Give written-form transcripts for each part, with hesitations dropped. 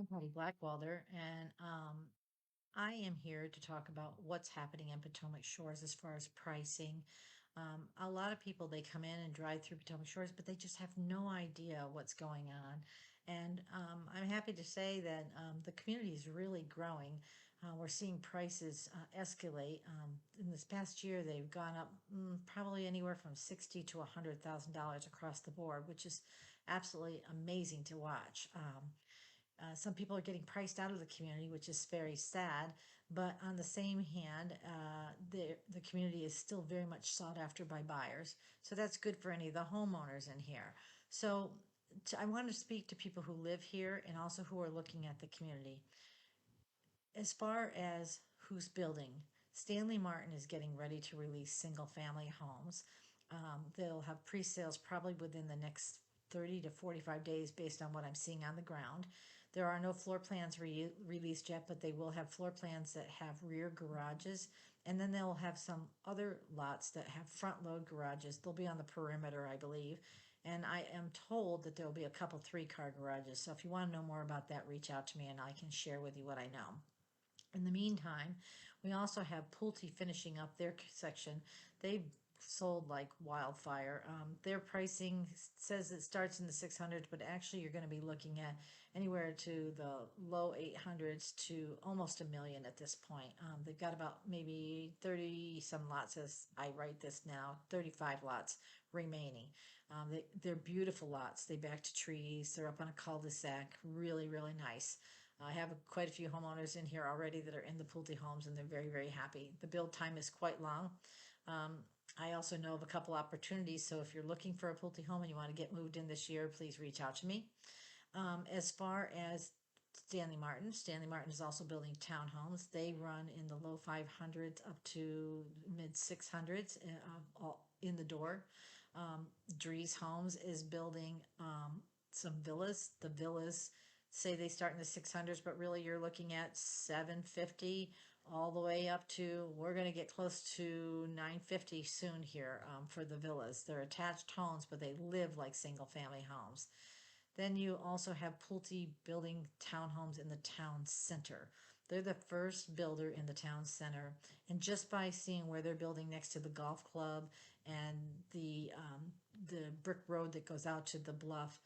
Patty Blackwelder, and I am here to talk about what's happening in Potomac Shores as far as pricing. A lot of people they come in and drive through Potomac Shores, but they just have no idea what's going on. And I'm happy to say that the community is really growing. We're seeing prices escalate. In this past year, they've gone up probably anywhere from $60 to $100,000 across the board, which is absolutely amazing to watch. Some people are getting priced out of the community, which is very sad. But on the same hand, the community is still very much sought after by buyers. So that's good for any of the homeowners in here. So I want to speak to people who live here and also who are looking at the community. As far as who's building, Stanley Martin is getting ready to release single family homes. They'll have pre sales probably within the next 30 to 45 days based on what I'm seeing on the ground. There are no floor plans released yet, but they will have floor plans that have rear garages. And then they'll have some other lots that have front load garages. They'll be on the perimeter, I believe. And I am told that there will be a couple 3-car garages. So if you want to know more about that, reach out to me and I can share with you what I know. In the meantime, we also have Pulte finishing up their section. They sold like wildfire. Their pricing says it starts in the 600s, but actually you're going to be looking at anywhere to the low 800s to almost a million at this point. They've got about maybe 30 some lots as I write this now, 35 lots remaining. They're beautiful lots. They back to trees. They're up on a cul-de-sac. Really, really nice. I have quite a few homeowners in here already that are in the Pulte homes, and they're very, very happy. The build time is quite long. Um, I also know of a couple opportunities, so if you're looking for a Pulte home and you want to get moved in this year, please reach out to me. As far as Stanley Martin is also building townhomes. They run in the low 500s up to mid 600s all in the door. Dries Homes is building some villas. The villas say they start in the 600s, but really you're looking at 750 all the way up to, we're going to get close to 950 soon here for the villas. They're attached homes, but they live like single family homes. Then you also have Pulte building townhomes in the town center. They're the first builder in the town center. And just by seeing where they're building next to the golf club and the brick road that goes out to the bluff,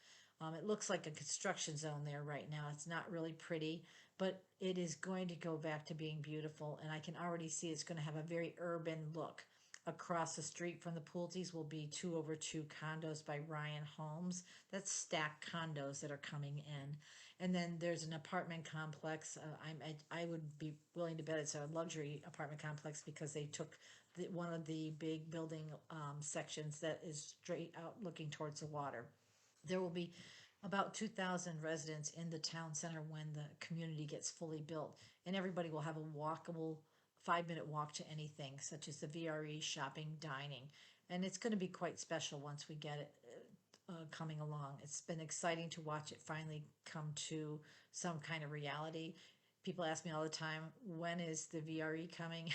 it looks like a construction zone there right now. It's not really pretty, but it is going to go back to being beautiful. And I can already see it's going to have a very urban look. Across the street from the Pulte's will be 2 over 2 condos by Ryan Homes. That's stacked condos that are coming in. And then there's an apartment complex. I would be willing to bet it's a luxury apartment complex because they took one of the big building sections that is straight out looking towards the water. There will be about 2,000 residents in the town center when the community gets fully built, and everybody will have a walkable 5-minute walk to anything, such as the VRE shopping, dining. And it's going to be quite special once we get it coming along. It's been exciting to watch it finally come to some kind of reality. People ask me all the time, when is the VRE coming?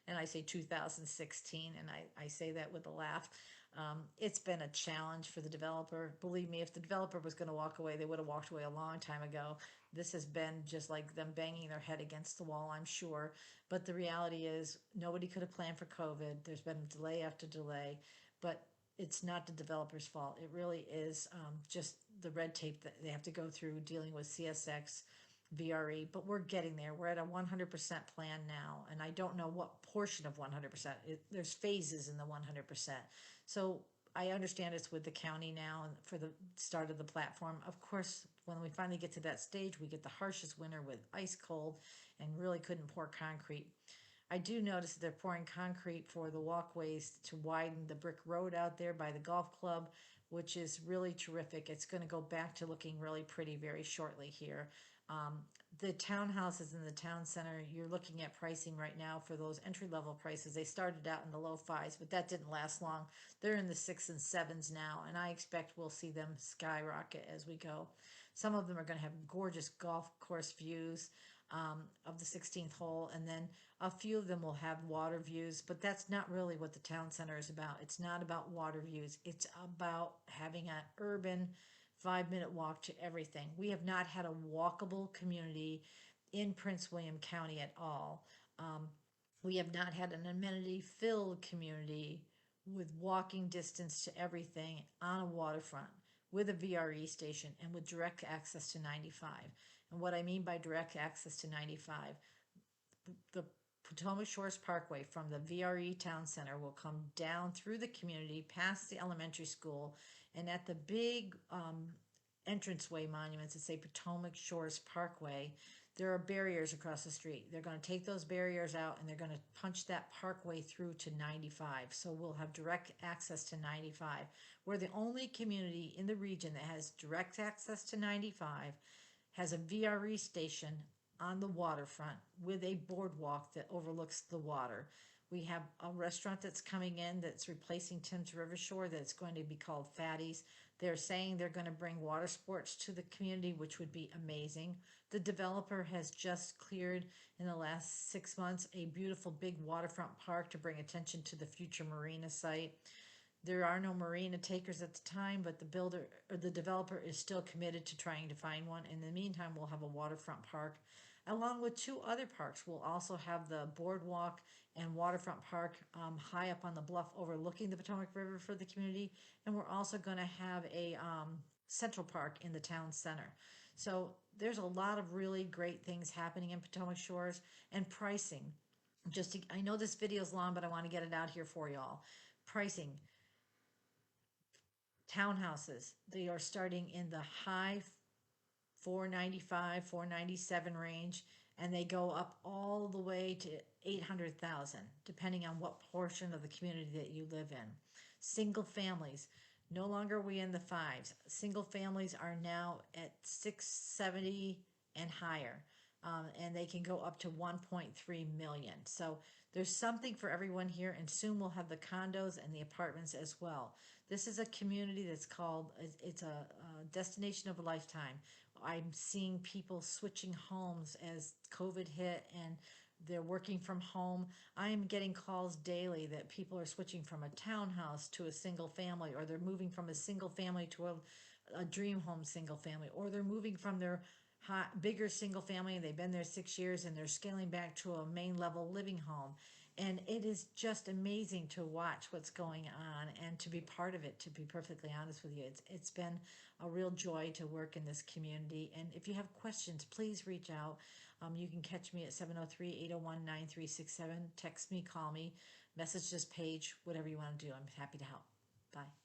And I say 2016, and I say that with a laugh. It's been a challenge for the developer. Believe me, if the developer was going to walk away, they would have walked away a long time ago. This has been just like them banging their head against the wall, I'm sure. But the reality is, nobody could have planned for COVID. There's been delay after delay, but it's not the developer's fault. It really is just the red tape that they have to go through dealing with CSX, VRE, but we're getting there. We're at a 100% plan now, and I don't know what portion of 100%. There's phases in the 100%. So I understand it's with the county now and for the start of the platform. Of course, when we finally get to that stage, we get the harshest winter with ice cold and really couldn't pour concrete. I do notice that they're pouring concrete for the walkways to widen the brick road out there by the golf club, which is really terrific. It's going to go back to looking really pretty very shortly here. Um, the townhouses in the town center, you're looking at pricing right now for those entry level prices. They started out in the low fives, but that didn't last long. They're in the 6 and 7s now, and I expect we'll see them skyrocket as we go. Some of them are going to have gorgeous golf course views of the 16th hole, and then a few of them will have water views, but that's not really what the town center is about. It's not about water views. It's about having an urban 5-minute walk to everything. We have not had a walkable community in Prince William County at all. We have not had an amenity-filled community with walking distance to everything on a waterfront with a VRE station and with direct access to 95. And what I mean by direct access to 95, the Potomac Shores Parkway from the VRE Town Center will come down through the community, past the elementary school, and at the big entranceway monuments that say Potomac Shores Parkway, there are barriers across the street. They're going to take those barriers out and they're going to punch that parkway through to 95. So we'll have direct access to 95. We're the only community in the region that has direct access to 95, has a VRE station on the waterfront with a boardwalk that overlooks the water. We have a restaurant that's coming in that's replacing Tim's River Shore that's going to be called Fatty's. They're saying they're going to bring water sports to the community, which would be amazing. The developer has just cleared in the last 6 months a beautiful big waterfront park to bring attention to the future marina site. There are no marina takers at the time, but the builder or the developer is still committed to trying to find one. In the meantime, we'll have a waterfront park along with 2 other parks. We'll also have the boardwalk and waterfront park high up on the bluff overlooking the Potomac River for the community. And we're also going to have a Central Park in the town center. So there's a lot of really great things happening in Potomac Shores. And pricing. I know this video is long, but I want to get it out here for y'all. Pricing. Townhouses, they are starting in the high 495, 497 range, and they go up all the way to 800,000, depending on what portion of the community that you live in. Single families, no longer are we in the fives. Single families are now at 670 and higher, and they can go up to 1.3 million. So there's something for everyone here, and soon we'll have the condos and the apartments as well. This is a community that's called, it's a destination of a lifetime. I'm seeing people switching homes as COVID hit and they're working from home. I'm getting calls daily that people are switching from a townhouse to a single family, or they're moving from a single family to a dream home single family, or they're moving from their bigger single family and they've been there 6 years and they're scaling back to a main level living home. And it is just amazing to watch what's going on and to be part of it, to be perfectly honest with you. It's been a real joy to work in this community. And if you have questions, please reach out. You can catch me at 703-801-9367. Text me, call me, message this page, whatever you want to do. I'm happy to help. Bye.